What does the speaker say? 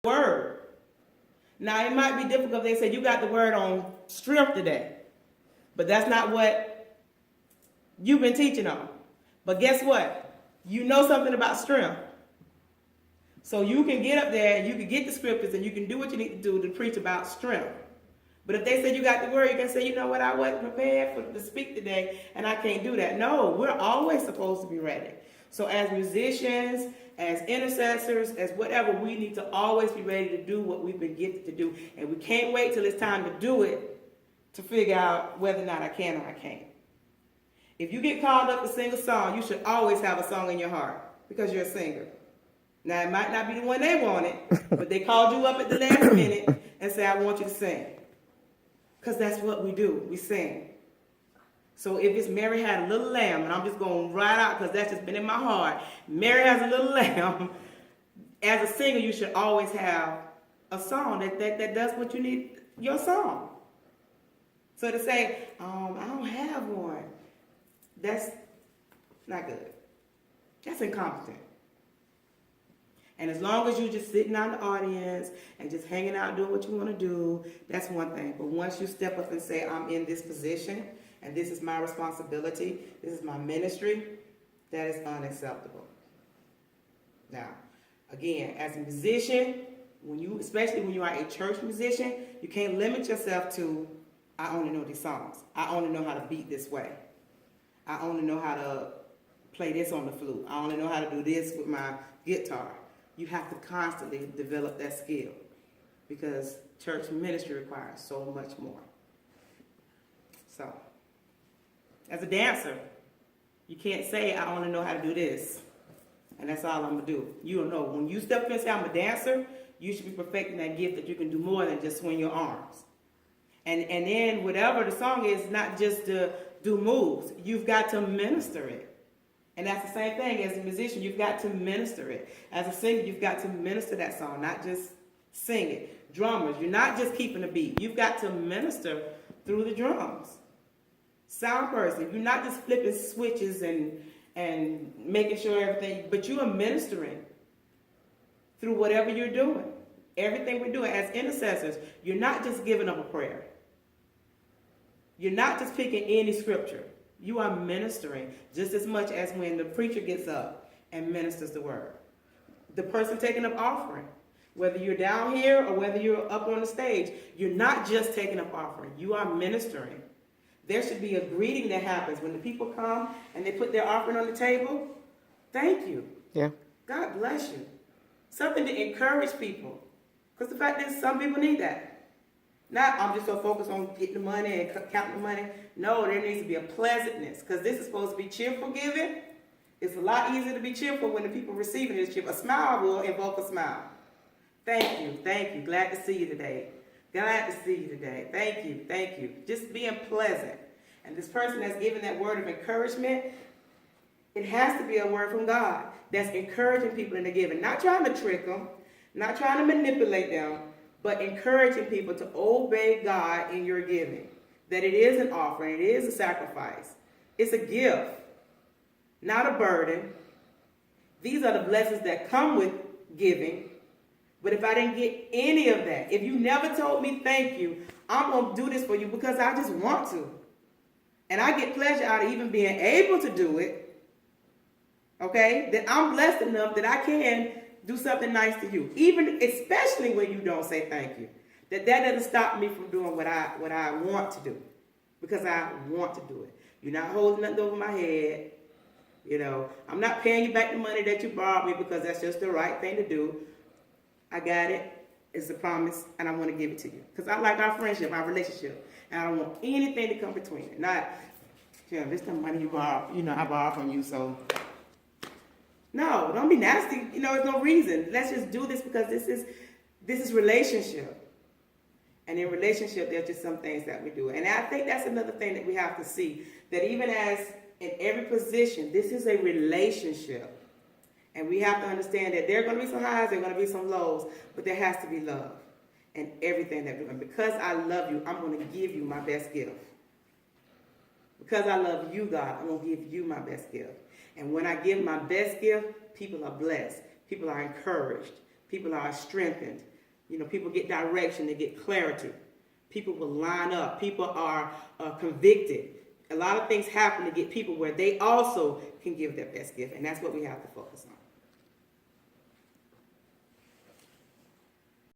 word. Now, it might be difficult if they say you got the word on strength today, but that's not what you've been teaching on. But guess what? You know something about strength. So you can get up there and you can get the scriptures and you can do what you need to do to preach about strength. But if they say you got the word, you can say, you know what, I wasn't prepared to speak today and I can't do that. No, we're always supposed to be ready. So as musicians, as intercessors, as whatever, we need to always be ready to do what we've been gifted to do. And we can't wait till it's time to do it to figure out whether or not I can or I can't. If you get called up to sing a song, you should always have a song in your heart because you're a singer. Now, it might not be the one they wanted, but they called you up at the last minute and said, I want you to sing. Because that's what we do. We sing. So if it's Mary Had a Little Lamb, and I'm just going right out because that's just been in my heart. Mary Has a Little Lamb. As a singer, you should always have a song that does what you need, your song. So to say, I don't have one, that's not good. That's incompetent. And as long as you're just sitting out in the audience and just hanging out doing what you want to do, that's one thing. But once you step up and say, I'm in this position, and this is my responsibility, this is my ministry, that is unacceptable. Now, again, as a musician, especially when you are a church musician, you can't limit yourself to, I only know these songs. I only know how to beat this way. I only know how to play this on the flute. I only know how to do this with my guitar. You have to constantly develop that skill because church ministry requires so much more. So, as a dancer, you can't say, I only know how to do this, and that's all I'm going to do. You don't know. When you step up and say, I'm a dancer, you should be perfecting that gift that you can do more than just swing your arms. And then whatever the song is, not just to do moves. You've got to minister it. And that's the same thing as a musician. You've got to minister it. As a singer, you've got to minister that song, not just sing it. Drummers, you're not just keeping the beat. You've got to minister through the drums. Sound person, you're not just flipping switches and making sure everything, but you are ministering through whatever you're doing. Everything we're doing as intercessors, you're not just giving up a prayer. You're not just picking any scripture. You are ministering just as much as when the preacher gets up and ministers the word. The person taking up offering, whether you're down here or whether you're up on the stage, you're not just taking up offering. You are ministering. There should be a greeting that happens when the people come and they put their offering on the table. Thank you. Yeah. God bless you. Something to encourage people. Because the fact is, some people need that. Not, I'm just so focused on getting the money and counting the money. No, there needs to be a pleasantness. Because this is supposed to be cheerful giving. It's a lot easier to be cheerful when the people receiving it is cheerful. A smile will invoke a smile. Thank you. Thank you. Glad to see you today. Glad to see you today. Thank you. Thank you. Just being pleasant. And this person that's giving that word of encouragement, it has to be a word from God that's encouraging people in the giving. Not trying to trick them. Not trying to manipulate them. But encouraging people to obey God in your giving. That it is an offering. It is a sacrifice. It's a gift. Not a burden. These are the blessings that come with giving. But if I didn't get any of that, if you never told me thank you, I'm going to do this for you because I just want to. And I get pleasure out of even being able to do it. Okay? That I'm blessed enough that I can do something nice to you, even especially when you don't say thank you. That doesn't stop me from doing what I want to do, because I want to do it. You're not holding nothing over my head. You know, I'm not paying you back the money that you borrowed me because that's just the right thing to do. I got it. It's a promise, and I want to give it to you because I like our friendship, our relationship, and I don't want anything to come between it. Not, this the money you borrowed. I borrowed from you, so. No, don't be nasty. There's no reason. Let's just do this because this is relationship. And in relationship, there's just some things that we do. And I think that's another thing that we have to see. That even as in every position, this is a relationship. And we have to understand that there are going to be some highs, there are going to be some lows, but there has to be love in everything that we do. And because I love you, I'm going to give you my best gift. Because I love you, God, I'm going to give you my best gift. And when I give my best gift, people are blessed. People are encouraged. People are strengthened. People get direction, they get clarity. People will line up. People are convicted. A lot of things happen to get people where they also can give their best gift, and that's what we have to focus on.